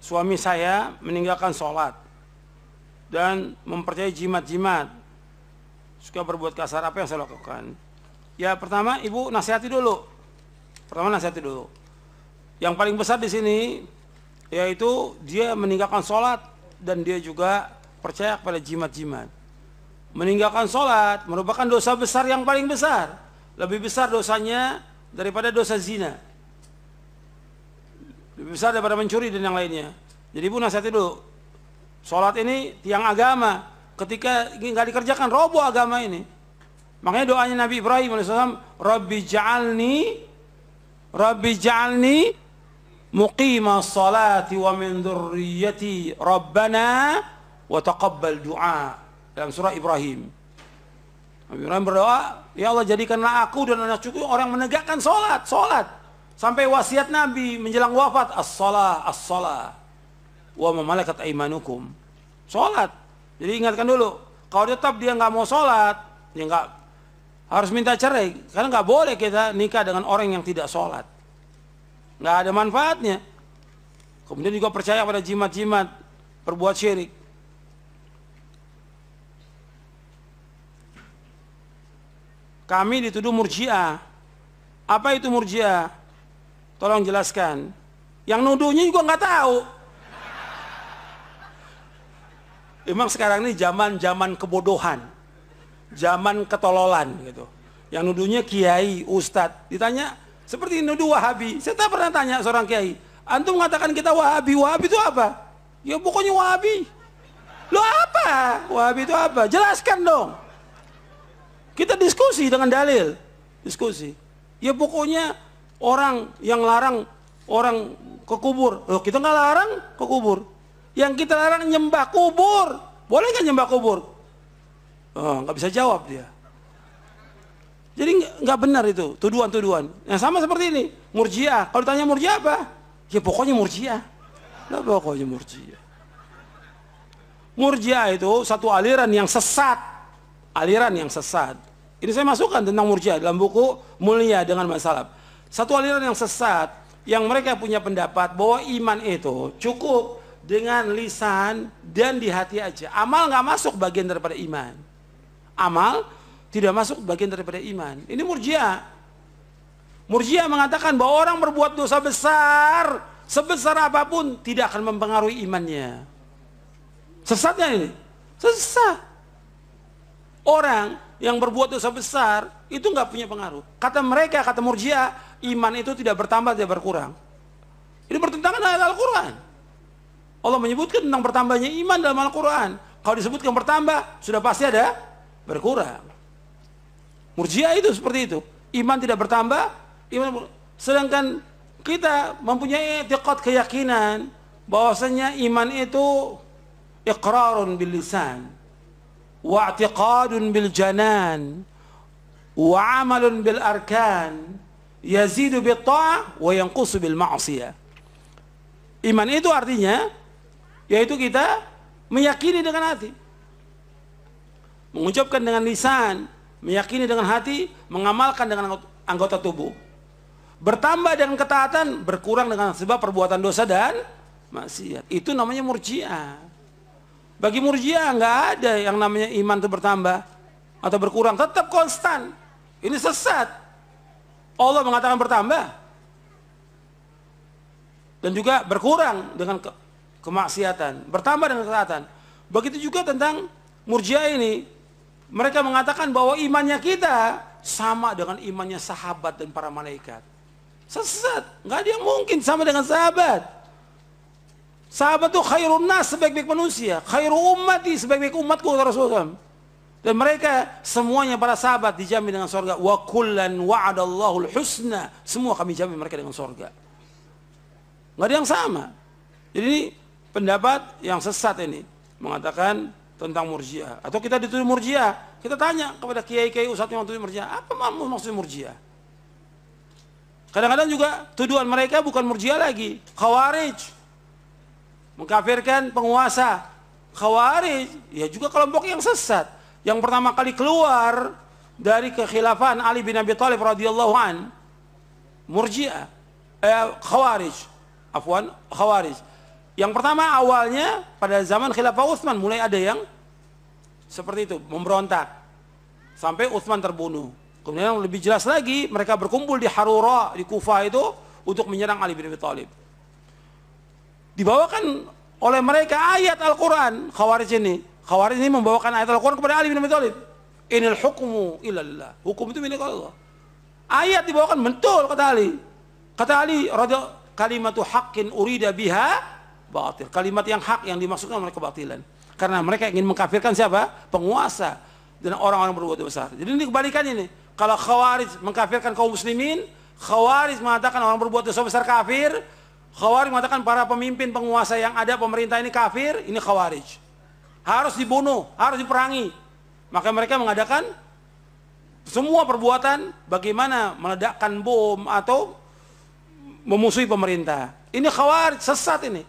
suami saya meninggalkan sholat dan mempercayai jimat-jimat, suka berbuat kasar, apa yang saya lakukan? Ya pertama ibu nasihati dulu. Yang paling besar di sini yaitu dia meninggalkan sholat dan dia juga percaya kepada jimat-jimat. Meninggalkan sholat merupakan dosa besar yang paling besar, lebih besar dosanya daripada dosa zina, lebih besar daripada mencuri dan yang lainnya. Jadi ibu nasihati dulu. Sholat ini tiang agama. Ketika nggak dikerjakan, roboh agama ini. Makanya doanya Nabi Ibrahim alaihissalam, Rabbi ja'alni muqimas salati wa min dzurriyyati Rabbana wa taqabbal du'a. Dalam surah Ibrahim. Nabi Ibrahim berdoa, ya Allah jadikanlah aku dan anak cucuku orang menegakkan sholat. Sampai wasiat Nabi menjelang wafat, as-salah wa ma malakat aimanukum. Sholat. Jadi ingatkan dulu, kalau tetap dia nggak mau sholat, dia nggak harus minta cerai, karena nggak boleh kita nikah dengan orang yang tidak sholat, nggak ada manfaatnya. Kemudian juga percaya pada jimat-jimat, berbuat syirik. Kami dituduh murji'ah. Apa itu murji'ah? Tolong jelaskan. Yang nuduhnya juga nggak tahu. Memang sekarang ini zaman kebodohan, zaman ketololan gitu. Yang nuduhnya kiai, ustadz, ditanya seperti nuduh Wahabi. Saya tak pernah tanya seorang kiai, antum mengatakan kita Wahabi itu apa? Ya pokoknya Wahabi. Lo apa? Wahabi itu apa? Jelaskan dong. Kita diskusi dengan dalil, diskusi. Ya pokoknya orang yang larang orang ke kubur, loh kita nggak larang ke kubur. Yang kita larang nyembah kubur. Boleh nggak nyembah kubur? Oh, nggak bisa jawab dia. Jadi nggak benar itu tuduhan-tuduhan. Yang sama seperti ini, murji'ah. Kalau ditanya murji'ah apa? Ya pokoknya murji'ah. Nah, pokoknya murji'ah. Murji'ah itu satu aliran yang sesat. Aliran yang sesat. Ini saya masukkan tentang murji'ah dalam buku Mulia dengan Masalab. Satu aliran yang sesat yang mereka punya pendapat bahwa iman itu cukup dengan lisan dan di hati aja. Amal nggak masuk bagian daripada iman. Amal tidak masuk bagian daripada iman. Ini murji'ah. Murji'ah mengatakan bahwa orang berbuat dosa besar, sebesar apapun tidak akan mempengaruhi imannya. Sesatnya ini, sesat. Orang yang berbuat dosa besar itu nggak punya pengaruh. Kata mereka, kata murji'ah, iman itu tidak bertambah, tidak berkurang. Ini bertentangan dengan Al-Quran. Allah menyebutkan tentang bertambahnya iman dalam Al-Quran. Kalau disebutkan bertambah, sudah pasti ada berkurang. Murji'ah itu seperti itu. Iman tidak bertambah, sedangkan kita mempunyai i'tiqad, keyakinan bahwasanya iman itu iqrarun bil lisan, wa i'tiqadun bil janan, wa amalun bil arkan, yazidu bil ta'ah wa yanqusu bil ma'siyah. Iman itu artinya yaitu kita meyakini dengan hati, mengucapkan dengan lisan, meyakini dengan hati, mengamalkan dengan anggota tubuh. Bertambah dengan ketaatan, berkurang dengan sebab perbuatan dosa dan maksiat. Itu namanya murji'ah. Bagi murji'ah nggak ada yang namanya iman itu bertambah atau berkurang, tetap konstan. Ini sesat. Allah mengatakan bertambah dan juga berkurang dengan kemaksiatan, bertambah dengan ketaatan. Begitu juga tentang murji'ah ini. Mereka mengatakan bahwa imannya kita sama dengan imannya sahabat dan para malaikat. Sesat, nggak ada yang mungkin sama dengan sahabat. Sahabat itu khairun nas, sebaik-baik manusia, khairu ummati, sebaik-baik umatku, Rasulullah. Dan mereka semuanya para sahabat dijamin dengan surga. Wa kullan wa'adallahu al-husna, semua kami jamin mereka dengan surga. Nggak ada yang sama. Jadi ini pendapat yang sesat ini mengatakan tentang murji'ah. Atau kita dituduh murji'ah, kita tanya kepada kiai-kiai ustadz yang dituduh murji'ah, apa maksud murji'ah? Kadang-kadang juga tuduhan mereka bukan murji'ah lagi, khawarij, mengkafirkan penguasa. Khawarij ya juga kelompok yang sesat, yang pertama kali keluar dari kekhilafan Ali bin Abi Thalib radhiyallahu an, khawarij. Yang pertama awalnya pada zaman Khilafah Utsman mulai ada yang seperti itu, memberontak. Sampai Utsman terbunuh. Kemudian lebih jelas lagi, mereka berkumpul di Harura, di Kufah itu untuk menyerang Ali bin Abi Thalib. Dibawakan oleh mereka ayat Al-Quran, Khawarij ini. Khawarij ini membawakan ayat Al-Quran kepada Ali bin Abi Thalib. Inil hukmu ilallah. Hukum itu milik Allah. Ayat dibawakan, betul kata Ali. Kata Ali, kalimatu haqqin urida biha batil. Kalimat yang hak yang dimaksudkan oleh kebatilan. Karena mereka ingin mengkafirkan siapa? Penguasa dan orang-orang berbuat besar. Jadi ini kebalikannya nih. Kalau Khawarij mengkafirkan kaum muslimin, Khawarij mengatakan orang berbuat dosa besar kafir, Khawarij mengatakan para pemimpin penguasa yang ada pemerintah ini kafir, ini Khawarij. Harus dibunuh, harus diperangi. Maka mereka mengadakan semua perbuatan bagaimana meledakkan bom atau memusuhi pemerintah. Ini Khawarij, sesat ini.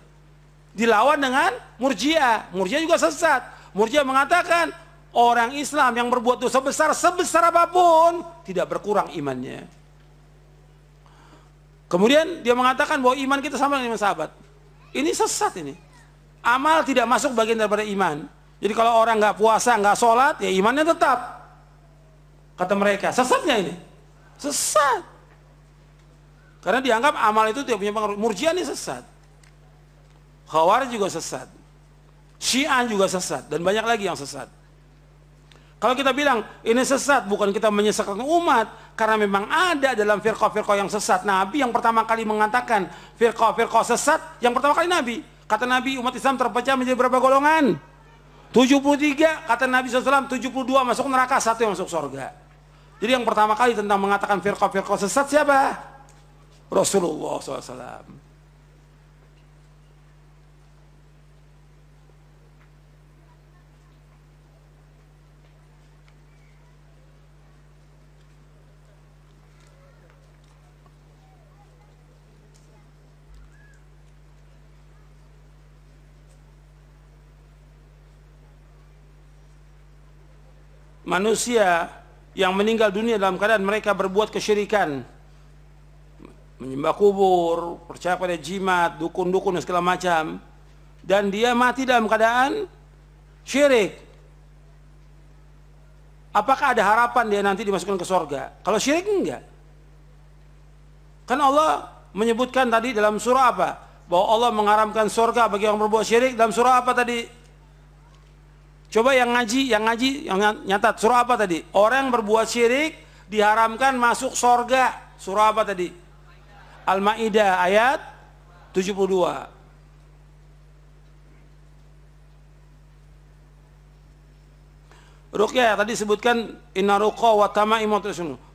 Dilawan dengan Murji'ah. Murji'ah juga sesat. Murji'ah mengatakan orang Islam yang berbuat dosa besar sebesar apapun tidak berkurang imannya. Kemudian dia mengatakan bahwa iman kita sama dengan iman sahabat. Ini sesat ini. Amal tidak masuk bagian daripada iman. Jadi kalau orang nggak puasa, nggak sholat, ya imannya tetap. Kata mereka, sesatnya ini. Sesat. Karena dianggap amal itu tidak punya pengaruh. Murji'ah ini sesat. Khawarij juga sesat. Syiah juga sesat. Dan banyak lagi yang sesat. Kalau kita bilang ini sesat, bukan kita menyesatkan umat. Karena memang ada dalam firqah-firqah yang sesat. Nabi yang pertama kali mengatakan firqah-firqah sesat, yang pertama kali Nabi. Kata Nabi, umat Islam terpecah menjadi berapa golongan? 73. Kata Nabi SAW, 72 masuk neraka, 1 yang masuk surga. Jadi yang pertama kali tentang mengatakan firqah-firqah sesat siapa? Rasulullah SAW. Manusia yang meninggal dunia dalam keadaan mereka berbuat kesyirikan, menyembah kubur, percaya pada jimat, dukun-dukun dan segala macam, dan dia mati dalam keadaan syirik, apakah ada harapan dia nanti dimasukkan ke surga? Kalau syirik enggak. Kan Allah menyebutkan tadi dalam surah apa? Bahwa Allah mengharamkan surga bagi orang berbuat syirik. Dalam surah apa tadi? Coba yang ngaji, yang nyatat, surah apa tadi? Orang yang berbuat syirik diharamkan masuk surga. Surah apa tadi? Al-Maidah ayat 72. Ruqyah tadi sebutkan inna ruqa wa tama'im.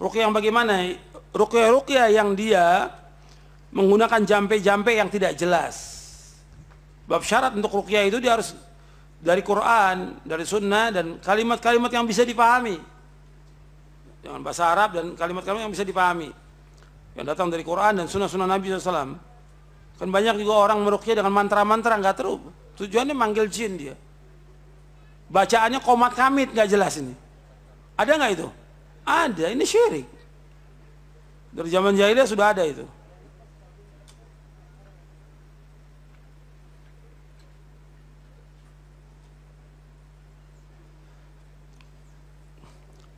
Ruqyah yang bagaimana? Ruqyah yang dia menggunakan jampe-jampe yang tidak jelas. Bab syarat untuk ruqyah itu dia harus dari Quran, dari Sunnah, dan kalimat-kalimat yang bisa dipahami dengan bahasa Arab dan kalimat-kalimat yang bisa dipahami yang datang dari Quran dan Sunnah-Sunnah Nabi SAW. Kan banyak juga orang meruqyah dengan mantra-mantra nggak terus. Tujuannya manggil jin dia. Bacaannya qomat kamit nggak jelas ini. Ada nggak itu? Ada. Ini syirik. Dari zaman jahiliyah sudah ada itu.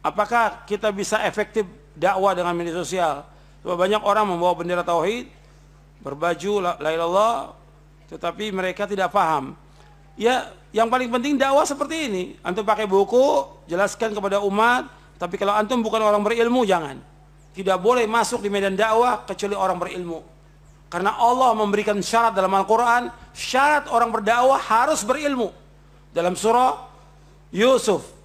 Apakah kita bisa efektif dakwah dengan media sosial? Sebab banyak orang membawa bendera tauhid, berbaju la ilaha illallah, tetapi mereka tidak paham. Ya, yang paling penting dakwah seperti ini. Antum pakai buku, jelaskan kepada umat, tapi kalau antum bukan orang berilmu, jangan. Tidak boleh masuk di medan dakwah kecuali orang berilmu. Karena Allah memberikan syarat dalam Al-Quran, syarat orang berdakwah harus berilmu. Dalam surah Yusuf,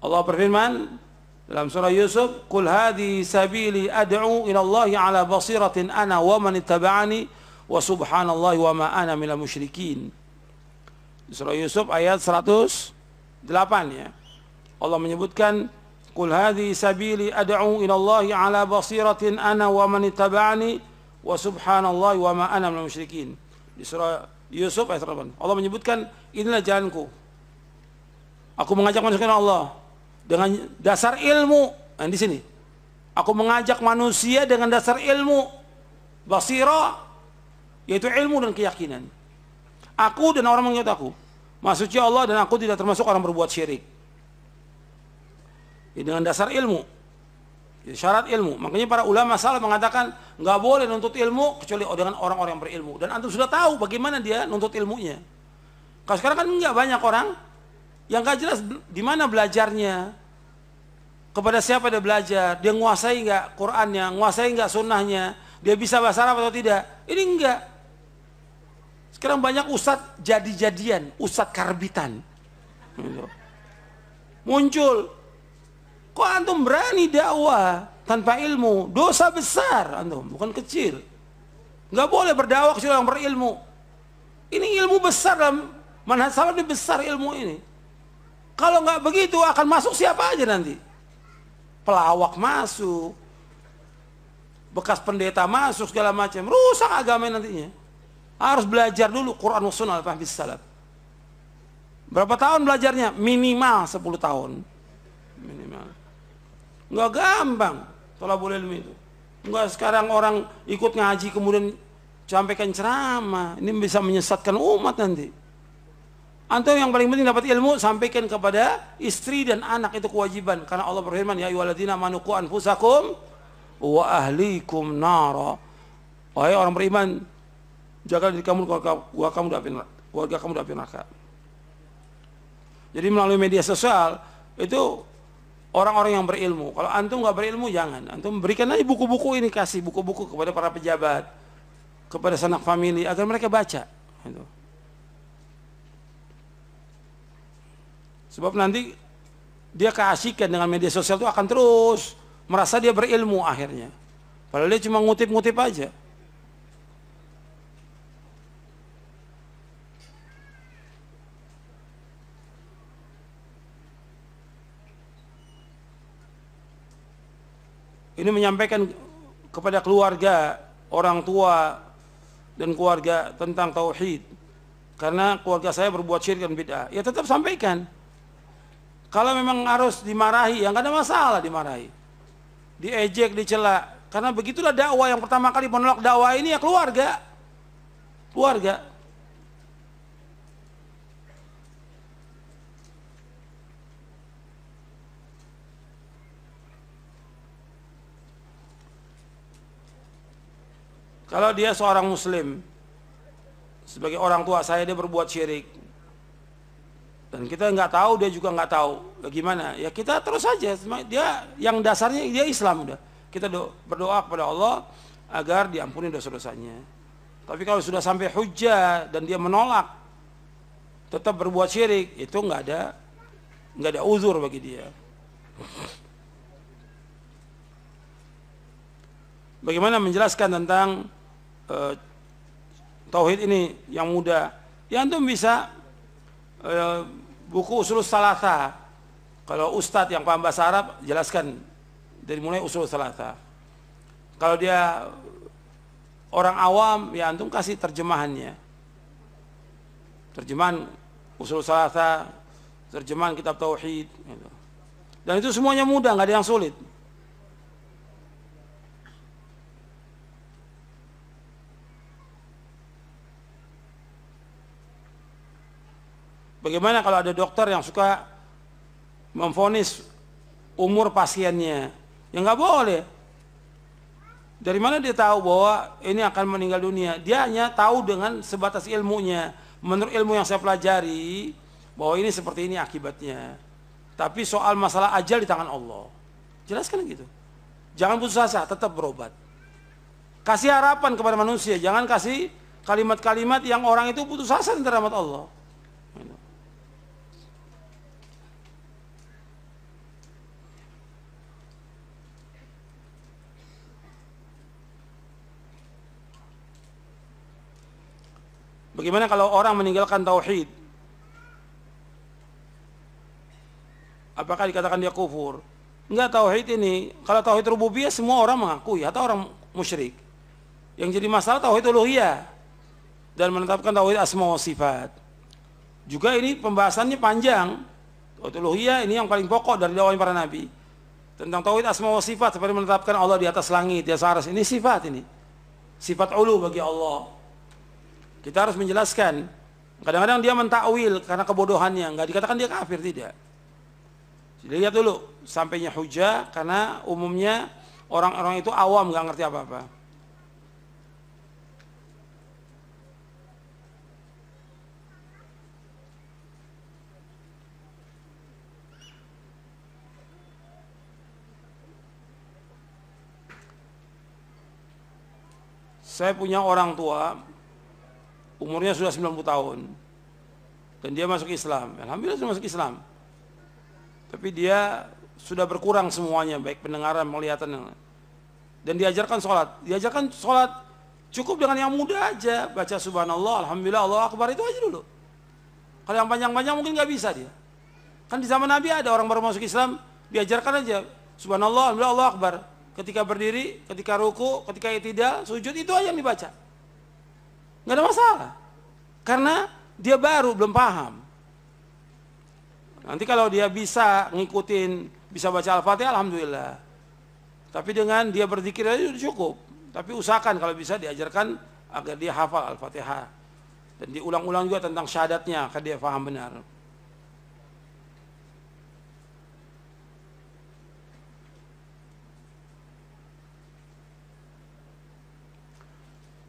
Allah berfirman dalam surah Yusuf, "Qul hadhi sabili ad'u ila Allah ala basiratin ana wa man ittaba'ani wa subhanallahi wa ma ana minal musyrikin." Di surah Yusuf ayat 108 ya. Allah menyebutkan, "Qul hadhi sabili ad'u ila Allah ala basiratin ana wa man ittaba'ani wa subhanallahi wa ma ana minal musyrikin." Di surah Yusuf ayat 108 Allah menyebutkan, inilah jalanku. Aku mengajak manusia kepada Allah dengan dasar ilmu. Nah, di sini aku mengajak manusia dengan dasar ilmu, basirah, yaitu ilmu dan keyakinan. Aku dan orang mengikut aku, maksudnya Allah dan aku tidak termasuk orang berbuat syirik. Ya, dengan dasar ilmu, ya, syarat ilmu. Makanya para ulama salaf mengatakan nggak boleh nuntut ilmu kecuali dengan orang-orang yang berilmu. Dan antum sudah tahu bagaimana dia nuntut ilmunya. Kalau sekarang kan nggak banyak orang yang nggak jelas di mana belajarnya, kepada siapa dia belajar, dia nguasai nggak Qurannya, nguasai nggak sunnahnya, dia bisa bahasa Arab atau tidak. Ini enggak. Sekarang banyak ustadz jadi-jadian, ustadz karbitan. Muncul. Kok antum berani dakwah tanpa ilmu? Dosa besar antum, bukan kecil. Nggak boleh berdakwah kecuali orang berilmu. Ini ilmu besar dalam manhaj salaf, ini besar ilmu ini. Kalau nggak begitu akan masuk siapa aja nanti. Pelawak masuk, bekas pendeta masuk, segala macam. Rusak agama nantinya. Harus belajar dulu Quran wa sunnah al-fahmi salaf. Berapa tahun belajarnya? Minimal 10 tahun. Minimal. Nggak gampang thalabul ilmi itu. Nggak sekarang orang ikut ngaji kemudian sampaikan ceramah. Ini bisa menyesatkan umat nanti. Antum yang paling penting dapat ilmu, sampaikan kepada istri dan anak, itu kewajiban. Karena Allah berfirman, ya ayyuhalladzina amanu qu anfusakum wa ahlikum nara. Wahai orang beriman, jaga diri kamu, keluarga kamu dari neraka. Jadi melalui media sosial itu orang-orang yang berilmu. Kalau antum nggak berilmu, jangan. Antum berikan aja buku-buku ini, kasih buku-buku kepada para pejabat, kepada sanak famili agar mereka baca. Gitu. Sebab nanti dia keasikan dengan media sosial itu akan terus merasa dia berilmu akhirnya. Padahal dia cuma ngutip-ngutip aja. Ini menyampaikan kepada keluarga, orang tua dan keluarga tentang tauhid. Karena keluarga saya berbuat syirik dan bid'ah. Ya tetap sampaikan. Kalau memang harus dimarahi, ya nggak ada masalah dimarahi. Diejek, dicela. Karena begitulah dakwah, yang pertama kali menolak dakwah ini ya keluarga. Keluarga. Kalau dia seorang muslim, sebagai orang tua saya dia berbuat syirik, dan kita nggak tahu, dia juga nggak tahu bagaimana, ya kita terus saja. Dia yang dasarnya dia Islam, udah kita berdoa kepada Allah agar diampuni dosa-dosanya. Tapi kalau sudah sampai hujjah dan dia menolak, tetap berbuat syirik, itu nggak ada uzur bagi dia. Bagaimana menjelaskan tentang tauhid ini yang mudah? Ya antum bisa buku usul salatah. Kalau ustadz yang paham bahasa Arab, jelaskan dari mulai usul salatah. Kalau dia orang awam, ya antum kasih terjemahannya. Terjemahan usul salatah, terjemahan kitab tauhid. Dan itu semuanya mudah, nggak ada yang sulit. Bagaimana kalau ada dokter yang suka memvonis umur pasiennya? Ya nggak boleh. Dari mana dia tahu bahwa ini akan meninggal dunia? Dia hanya tahu dengan sebatas ilmunya. Menurut ilmu yang saya pelajari, bahwa ini seperti ini akibatnya. Tapi soal masalah ajal di tangan Allah. Jelaskan gitu. Jangan putus asa, tetap berobat. Kasih harapan kepada manusia. Jangan kasih kalimat-kalimat yang orang itu putus asa tentang rahmat Allah. Bagaimana kalau orang meninggalkan tauhid? Apakah dikatakan dia kufur? Enggak, tauhid ini, kalau tauhid rububiyah semua orang mengakui, atau orang musyrik. Yang jadi masalah tauhid uluhiyah dan menetapkan tauhid asma wa sifat. Juga ini pembahasannya panjang. Tauhid uluhiyah ini yang paling pokok dari dakwah para nabi. Tentang tauhid asma wa sifat, seperti menetapkan Allah di atas langit, di atas arsy. Ini sifat ini. Sifat ulu bagi Allah. Kita harus menjelaskan. Kadang-kadang dia mentakwil karena kebodohannya, nggak dikatakan dia kafir, tidak. Lihat dulu sampainya hujah, karena umumnya orang-orang itu awam, nggak ngerti apa-apa. Saya punya orang tua, umurnya sudah 90 tahun, dan dia masuk Islam. Alhamdulillah sudah masuk Islam. Tapi dia sudah berkurang semuanya, baik pendengaran, penglihatan. Dan diajarkan sholat. Diajarkan sholat cukup dengan yang mudah aja. Baca subhanallah, alhamdulillah, Allahu akbar, itu aja dulu. Kalau yang panjang-panjang mungkin nggak bisa dia. Kan di zaman Nabi ada orang baru masuk Islam, diajarkan aja subhanallah, alhamdulillah, Allahu akbar. Ketika berdiri, ketika ruku, ketika i'tidal, sujud, itu aja yang dibaca. Nggak ada masalah. Karena dia baru, belum paham. Nanti kalau dia bisa ngikutin, bisa baca Al-Fatihah, alhamdulillah. Tapi dengan dia berzikir aja sudah cukup. Tapi usahakan kalau bisa diajarkan agar dia hafal Al-Fatihah. Dan diulang-ulang juga tentang syahadatnya, agar dia paham benar.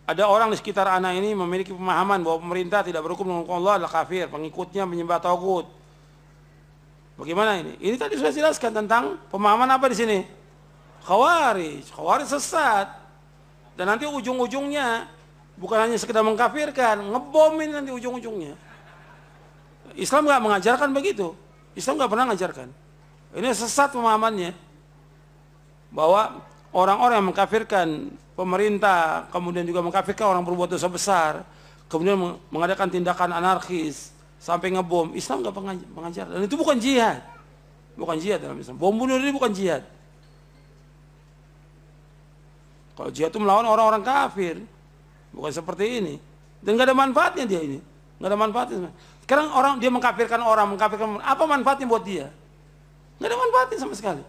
Ada orang di sekitar anak ini memiliki pemahaman bahwa pemerintah tidak berhukum dengan Allah adalah kafir, pengikutnya menyembah tagut. Bagaimana ini? Ini tadi sudah jelaskan tentang pemahaman apa di sini? Khawarij. Khawarij sesat. Dan nanti ujung-ujungnya bukan hanya sekedar mengkafirkan, ngebomin nanti ujung-ujungnya. Islam nggak mengajarkan begitu. Islam nggak pernah mengajarkan. Ini sesat pemahamannya. Bahwa orang-orang yang mengkafirkan pemerintah, kemudian juga mengkafirkan orang berbuat dosa besar, kemudian mengadakan tindakan anarkis sampai ngebom, Islam nggak mengajar. Dan itu bukan jihad, bukan jihad dalam Islam. Bom bunuh diri bukan jihad. Kalau jihad itu melawan orang-orang kafir, bukan seperti ini. Dan nggak ada manfaatnya dia ini, nggak ada manfaatnya. Sekarang orang dia mengkafirkan orang, apa manfaatnya buat dia? Nggak ada manfaatnya sama sekali.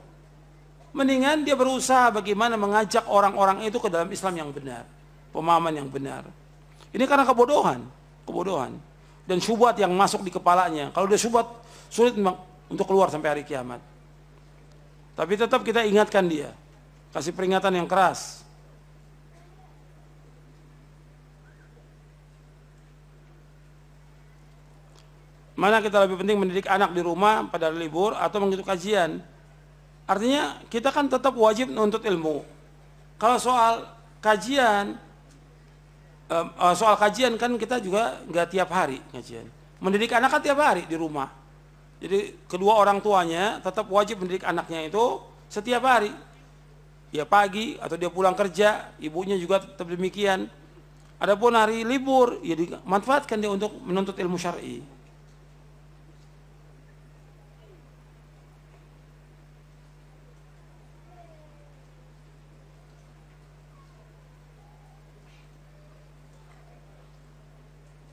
Mendingan dia berusaha bagaimana mengajak orang-orang itu ke dalam Islam yang benar, pemahaman yang benar. Ini karena kebodohan dan syubhat yang masuk di kepalanya. Kalau dia syubhat, sulit untuk keluar sampai hari kiamat. Tapi tetap kita ingatkan dia, kasih peringatan yang keras. Mana kita lebih penting mendidik anak di rumah pada libur atau mengikuti kajian? Artinya kita kan tetap wajib menuntut ilmu. Kalau soal kajian kan kita juga nggak tiap hari kajian. Mendidik anak kan tiap hari di rumah. Jadi kedua orang tuanya tetap wajib mendidik anaknya itu setiap hari. Ya pagi atau dia pulang kerja, ibunya juga tetap demikian. Adapun hari libur, ya dimanfaatkan dia untuk menuntut ilmu syar'i.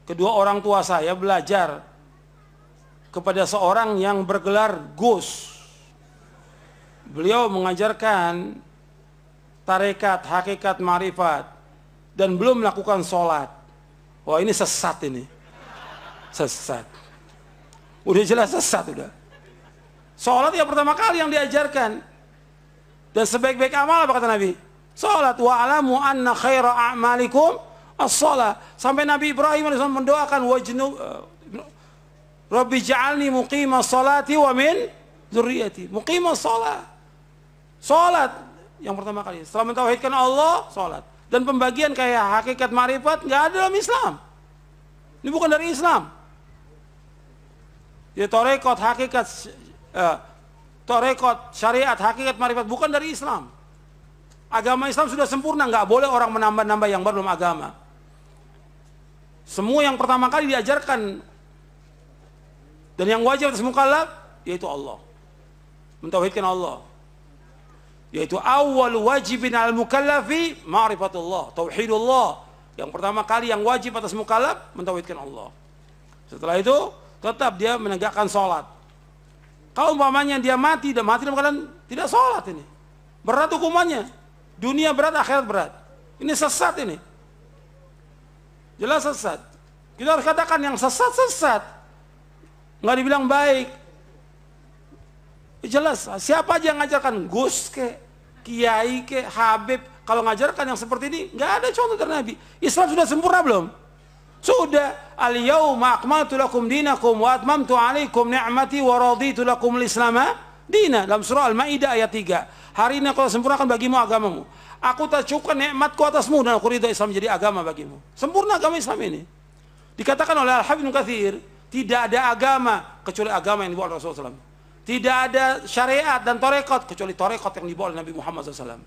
Kedua orang tua saya belajar kepada seorang yang bergelar Gus. Beliau mengajarkan tarekat, hakikat, marifat, dan belum melakukan sholat. Wah, ini sesat ini. Sesat. Udah jelas sesat udah. Sholat yang pertama kali yang diajarkan. Dan sebaik-baik amal apa kata Nabi? Sholat. Wa'alamu anna khaira a'malikum as-shalah. Sampai Nabi Ibrahim AS mendoakan Rabbi ja'alni muqima salati wa min dzurriyyati. Muqima salat. Salat yang pertama kali. Setelah mentauhidkan Allah, salat. Dan pembagian kayak hakikat marifat enggak ada dalam Islam. Ini bukan dari Islam. Ya tarekat hakikat tarekat syariat hakikat marifat bukan dari Islam. Agama Islam sudah sempurna, enggak boleh orang menambah-nambah yang baru dalam agama. Semua yang pertama kali diajarkan dan yang wajib atas mukallaf yaitu Allah. Mentauhidkan Allah. Yaitu awal wajibin al mukallafi ma'rifatullah, tauhidullah. Yang pertama kali yang wajib atas mukallaf mentauhidkan Allah. Setelah itu tetap dia menegakkan sholat. Kalau umpamanya dia mati dalam keadaan tidak sholat, ini berat hukumannya. Dunia berat, akhirat berat. Ini sesat ini. Jelas sesat. Kita harus katakan yang sesat. Nggak dibilang baik. Jelas, siapa aja yang ngajarkan? Gus ke, Kiai ke, Habib. Kalau ngajarkan yang seperti ini, nggak ada contoh dari Nabi. Islam sudah sempurna belum? Sudah. Al-yawma akmaltu lakum dinakum wa atmamtu alaikum ni'mati wa raditu lakum al-islama dina. Dalam surah Al-Maidah ayat 3. Hari ini aku sempurnakan bagimu agamamu. Aku tak cukupkan nikmatku atasmu dan aku ridho Islam menjadi agama bagimu. Sempurna agama Islam ini. Dikatakan oleh Al-Hafidz Ibnu Katsir, tidak ada agama kecuali agama yang dibawa oleh Rasulullah SAW. Tidak ada syariat dan torekot kecuali torekot yang dibawa oleh Nabi Muhammad SAW.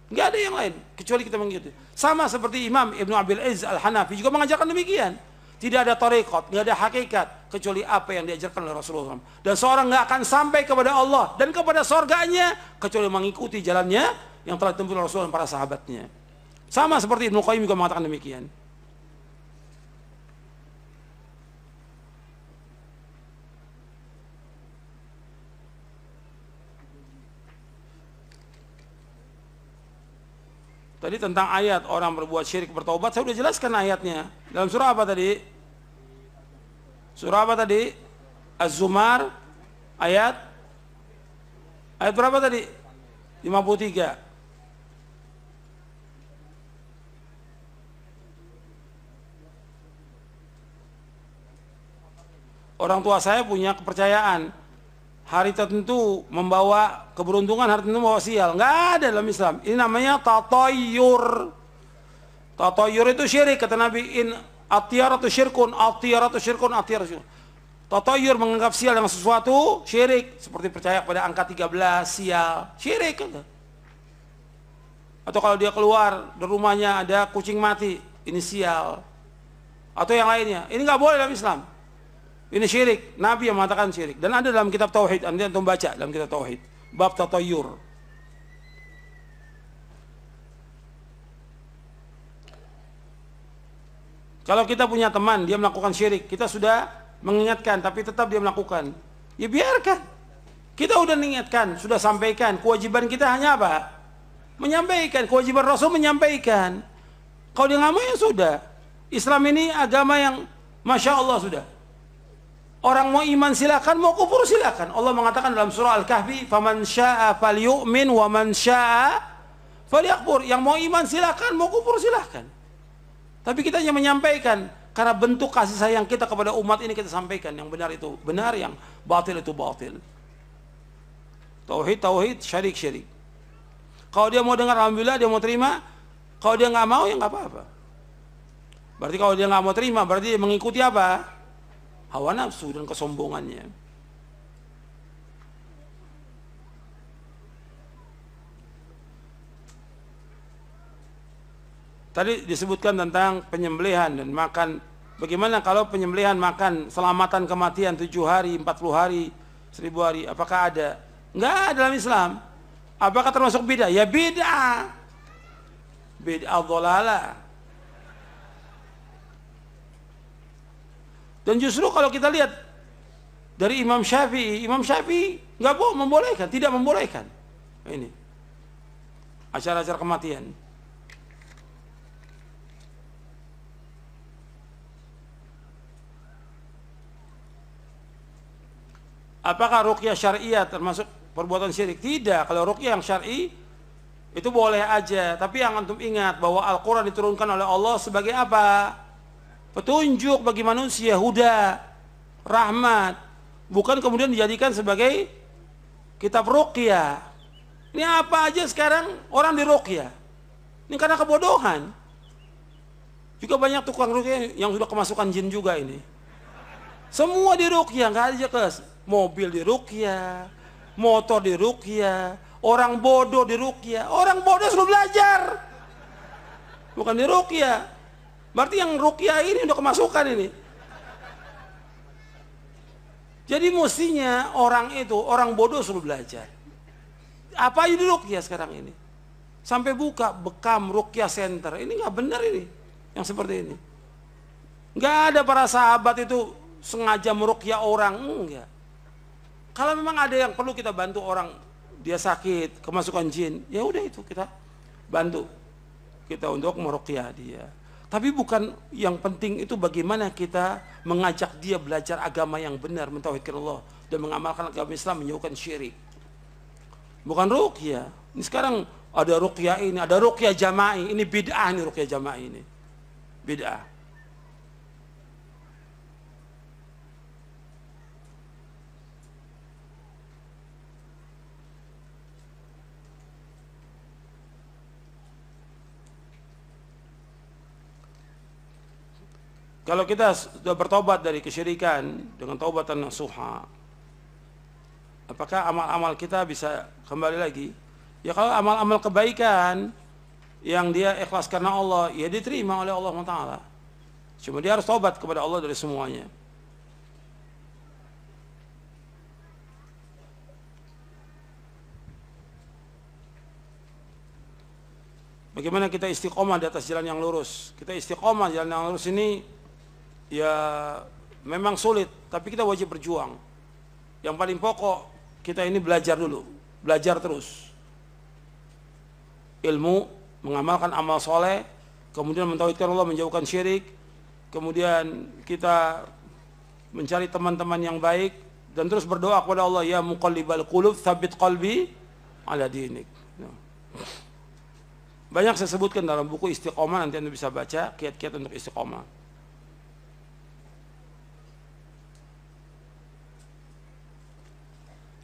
Nggak ada yang lain kecuali kita mengikuti. Sama seperti Imam Ibnu Abil Izz Al-Hanafi juga mengajarkan demikian. Tidak ada torekot, nggak ada hakikat kecuali apa yang diajarkan oleh Rasulullah SAW. Dan seorang nggak akan sampai kepada Allah dan kepada surganya kecuali mengikuti jalannya yang telah ditempuh oleh Rasulullah dan para sahabatnya. Sama seperti Ibnu Qayyim juga mengatakan demikian. Tadi tentang ayat orang berbuat syirik bertaubat, saya sudah jelaskan ayatnya. Dalam surah apa tadi? Surah apa tadi? Az-Zumar ayat berapa tadi? 53. Orang tua saya punya kepercayaan hari tertentu membawa keberuntungan, hari tertentu membawa sial. Nggak ada dalam Islam. Ini namanya tatoyur. Tatoyur itu syirik, kata Nabi. Atiyaratu syirkun, atiyaratu syirkun, atiyaratu syirkun. Tatoyur menganggap sial yang sesuatu syirik. Seperti percaya pada angka 13, sial. Syirik. Atau kalau dia keluar dari rumahnya ada kucing mati, ini sial. Atau yang lainnya. Ini nggak boleh dalam Islam. Ini syirik. Nabi yang mengatakan syirik. Dan ada dalam kitab Tauhid. Nanti antum baca dalam kitab Tauhid. Bab tatoyur. Kalau kita punya teman, dia melakukan syirik. Kita sudah mengingatkan, tapi tetap dia melakukan. Ya biarkan. Kita sudah mengingatkan, sudah sampaikan. Kewajiban kita hanya apa? Menyampaikan. Kewajiban Rasul menyampaikan. Kalau dia nggak mau, ya sudah. Islam ini agama yang Masya Allah sudah. Orang mau iman silakan, mau kufur silakan. Allah mengatakan dalam surah Al-Kahfi, "Faman syaa'a falyu'min wa man syaa'a falyakfur." Yang mau iman silakan, mau kufur silakan. Tapi kita hanya menyampaikan karena bentuk kasih sayang kita kepada umat ini kita sampaikan. Yang benar itu benar, yang batil itu batil. Tauhid tauhid, syirik syirik. Kalau dia mau dengar alhamdulillah, dia mau terima. Kalau dia nggak mau, ya nggak apa-apa. Berarti kalau dia nggak mau terima, berarti dia mengikuti apa? Hawa nafsu dan kesombongannya. Tadi disebutkan tentang penyembelihan dan makan. Bagaimana kalau penyembelihan makan selamatan kematian 7 hari, 40 hari, 1000 hari? Apakah ada? Enggak dalam Islam. Apakah termasuk bid'ah? Ya bid'ah. Bid'ah dhalalah. Dan justru kalau kita lihat dari Imam Syafi'i nggak membolehkan, tidak membolehkan. Ini acara-acara kematian. Apakah ruqyah syariah termasuk perbuatan syirik? Tidak. Kalau ruqyah yang syar'i itu boleh aja. Tapi yang antum ingat bahwa Al-Quran diturunkan oleh Allah sebagai apa? Petunjuk bagi manusia, huda, rahmat. Bukan kemudian dijadikan sebagai kitab ruqyah. Ini apa aja sekarang orang di ruqyah. Ini karena kebodohan. Juga banyak tukang ruqyah yang sudah kemasukan jin juga ini. Semua di ruqyah, nggak ada jelas. Mobil di ruqyah, motor di ruqyah, orang bodoh di ruqyah. Orang bodoh suruh belajar, bukan di ruqyah. Berarti yang ruqyah ini udah kemasukan ini. Jadi mestinya orang itu, orang bodoh suruh belajar. Apa aja di ruqyah sekarang ini? Sampai buka bekam ruqyah center. Ini nggak benar ini, yang seperti ini. Nggak ada para sahabat itu sengaja meruqyah orang, enggak. Kalau memang ada yang perlu kita bantu orang, dia sakit, kemasukan jin, ya udah itu kita bantu. Kita untuk meruqyah dia. Tapi bukan yang penting itu bagaimana kita mengajak dia belajar agama yang benar, mentauhidkan Allah dan mengamalkan agama Islam, menjauhkan syirik. Bukan ruqyah. Ini sekarang ada ruqyah ini, ada ruqyah jama'i. Ini bid'ah nih ruqyah jama'i ini. Bid'ah. Kalau kita sudah bertobat dari kesyirikan dengan taubatan nasuha, apakah amal-amal kita bisa kembali lagi? Ya kalau amal-amal kebaikan yang dia ikhlas karena Allah, ya diterima oleh Allah Taala. Cuma dia harus taubat kepada Allah dari semuanya. Bagaimana kita istiqomah di atas jalan yang lurus? Kita istiqomah jalan yang lurus ini ya memang sulit, tapi kita wajib berjuang. Yang paling pokok kita ini belajar dulu, belajar terus. Ilmu, mengamalkan amal soleh, kemudian mentauhidkan Allah, menjauhkan syirik, kemudian kita mencari teman-teman yang baik dan terus berdoa kepada Allah, ya muqallibal qulub, tsabit qalbi ala dinik. Banyak saya sebutkan dalam buku Istiqomah, nanti Anda bisa baca kiat-kiat untuk istiqomah.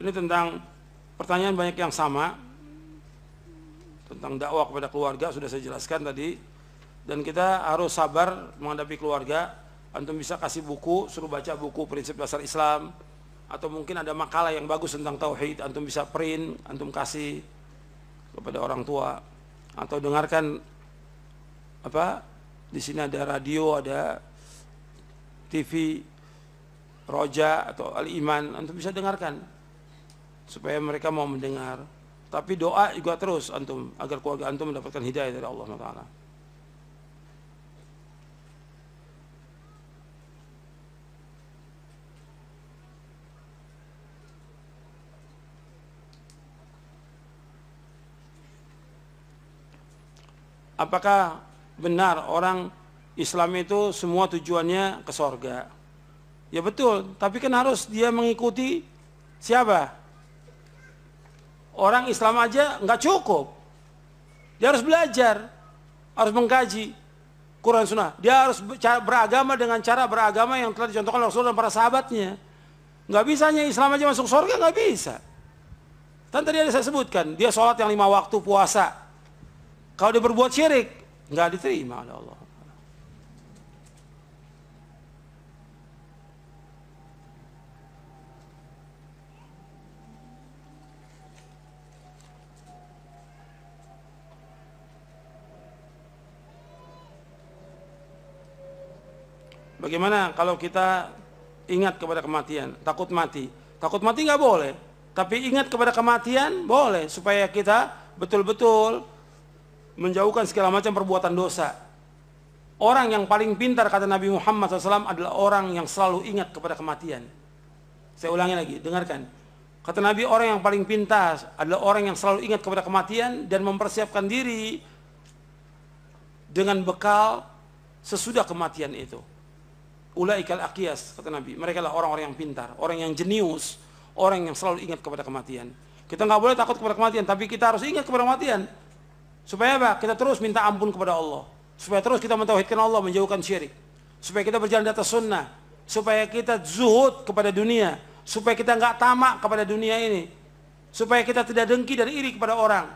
Ini tentang pertanyaan banyak yang sama tentang dakwah kepada keluarga, sudah saya jelaskan tadi. Dan kita harus sabar menghadapi keluarga. Antum bisa kasih buku, suruh baca buku Prinsip Dasar Islam, atau mungkin ada makalah yang bagus tentang tauhid, antum bisa print, antum kasih kepada orang tua, atau dengarkan apa? Di sini ada radio, ada TV Roja atau Al Iman, antum bisa dengarkan supaya mereka mau mendengar. Tapi doa juga terus antum agar keluarga antum mendapatkan hidayah dari Allah Taala. Apakah benar orang Islam itu semua tujuannya ke sorga? Ya betul, tapi kan harus dia mengikuti siapa? Orang Islam aja nggak cukup. Dia harus belajar, harus mengkaji Quran Sunnah. Dia harus beragama dengan cara beragama yang telah dicontohkan Rasul dan para sahabatnya. Nggak bisa hanya Islam aja masuk surga, nggak bisa. Kan tadi ada saya sebutkan, dia sholat yang 5 waktu, puasa. Kalau dia berbuat syirik, nggak diterima oleh Allah. Bagaimana kalau kita ingat kepada kematian, takut mati? Takut mati nggak boleh, tapi ingat kepada kematian boleh, supaya kita betul-betul menjauhkan segala macam perbuatan dosa. Orang yang paling pintar, kata Nabi Muhammad SAW, adalah orang yang selalu ingat kepada kematian. Saya ulangi lagi, dengarkan. Kata Nabi, orang yang paling pintar adalah orang yang selalu ingat kepada kematian dan mempersiapkan diri dengan bekal sesudah kematian itu. Ulaikal aqyas, kata Nabi, mereka lah orang-orang yang pintar, orang yang jenius, orang yang selalu ingat kepada kematian. Kita nggak boleh takut kepada kematian, tapi kita harus ingat kepada kematian. Supaya apa? Kita terus minta ampun kepada Allah, supaya terus kita mentauhidkan Allah, menjauhkan syirik, supaya kita berjalan di atas sunnah, supaya kita zuhud kepada dunia, supaya kita nggak tamak kepada dunia ini, supaya kita tidak dengki dan iri kepada orang.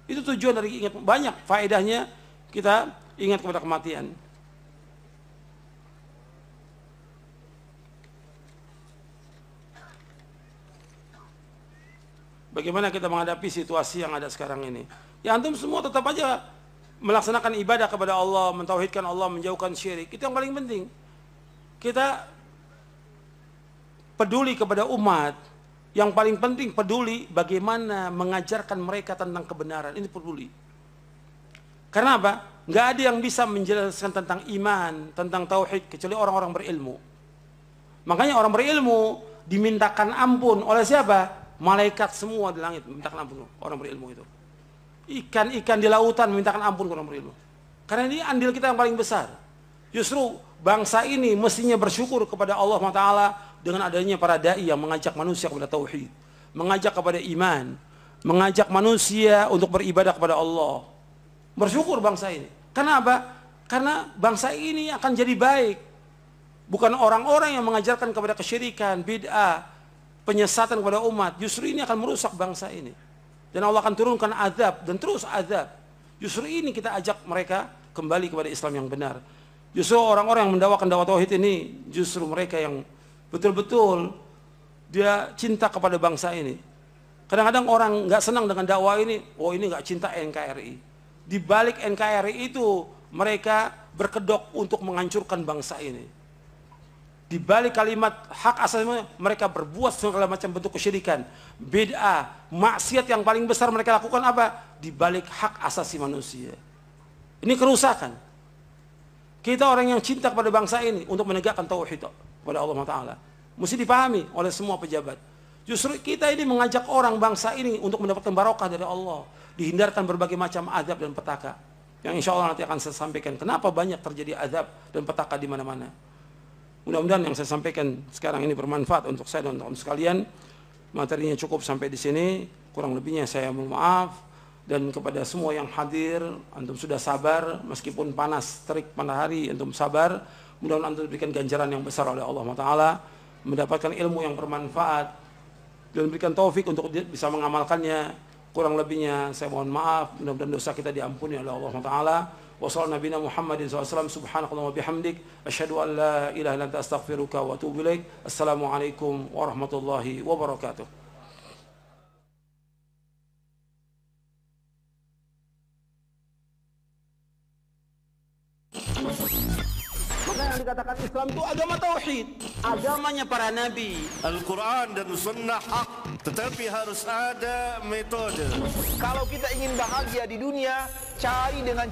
Itu tujuan dari ingat, banyak faedahnya kita ingat kepada kematian. Bagaimana kita menghadapi situasi yang ada sekarang ini? Ya antum semua tetap aja melaksanakan ibadah kepada Allah, mentauhidkan Allah, menjauhkan syirik. Itu yang paling penting. Kita peduli kepada umat. Yang paling penting peduli bagaimana mengajarkan mereka tentang kebenaran. Ini peduli. Karena apa? Nggak ada yang bisa menjelaskan tentang iman, tentang tauhid kecuali orang-orang berilmu. Makanya orang berilmu dimintakan ampun oleh siapa? Malaikat semua di langit memintakan ampun orang berilmu itu. Ikan-ikan di lautan memintakan ampun orang berilmu. Karena ini andil kita yang paling besar. Justru bangsa ini mestinya bersyukur kepada Allah SWT dengan adanya para dai yang mengajak manusia kepada tauhid, mengajak kepada iman, mengajak manusia untuk beribadah kepada Allah. Bersyukur bangsa ini. Karena apa? Karena bangsa ini akan jadi baik. Bukan orang-orang yang mengajarkan kepada kesyirikan, bid'ah, penyesatan kepada umat. Justru ini akan merusak bangsa ini. Dan Allah akan turunkan azab dan terus azab. Justru ini kita ajak mereka kembali kepada Islam yang benar. Justru orang-orang yang mendakwakan dakwah tauhid ini justru mereka yang betul-betul dia cinta kepada bangsa ini. Kadang-kadang orang nggak senang dengan dakwah ini, oh ini nggak cinta NKRI. Di balik NKRI itu mereka berkedok untuk menghancurkan bangsa ini. Di balik kalimat hak asasi mereka berbuat segala macam bentuk kesyirikan, bid'ah, maksiat yang paling besar mereka lakukan apa? Di balik hak asasi manusia. Ini kerusakan. Kita orang yang cinta kepada bangsa ini untuk menegakkan tauhid kepada Allah Taala. Mesti dipahami oleh semua pejabat. Justru kita ini mengajak orang bangsa ini untuk mendapatkan barokah dari Allah, dihindarkan berbagai macam azab dan petaka. Yang insya Allah nanti akan saya sampaikan kenapa banyak terjadi azab dan petaka di mana-mana. Mudah-mudahan yang saya sampaikan sekarang ini bermanfaat untuk saya dan teman-teman sekalian. Materinya cukup sampai di sini. Kurang lebihnya saya mohon maaf. Dan kepada semua yang hadir, antum sudah sabar meskipun panas terik pada hari, antum sabar. Mudah-mudahan antum diberikan ganjaran yang besar oleh Allah Taala, mendapatkan ilmu yang bermanfaat dan berikan taufik untuk bisa mengamalkannya. Kurang lebihnya saya mohon maaf. Mudah-mudahan dosa kita diampuni oleh Allah Taala. Wassallallahu nabiyana Muhammadin SAW. Subhanakallahumma bihamdik asyhadu an la ilaha illa anta astaghfiruka wa atubu ilaik. Assalamualaikum warahmatullahi wabarakatuh. Maka yang dikatakan Islam itu agama tauhid, agamanya para nabi. Al-Quran dan Sunnah hak, tetapi harus ada metode. Kalau kita ingin bahagia di dunia, cari dengan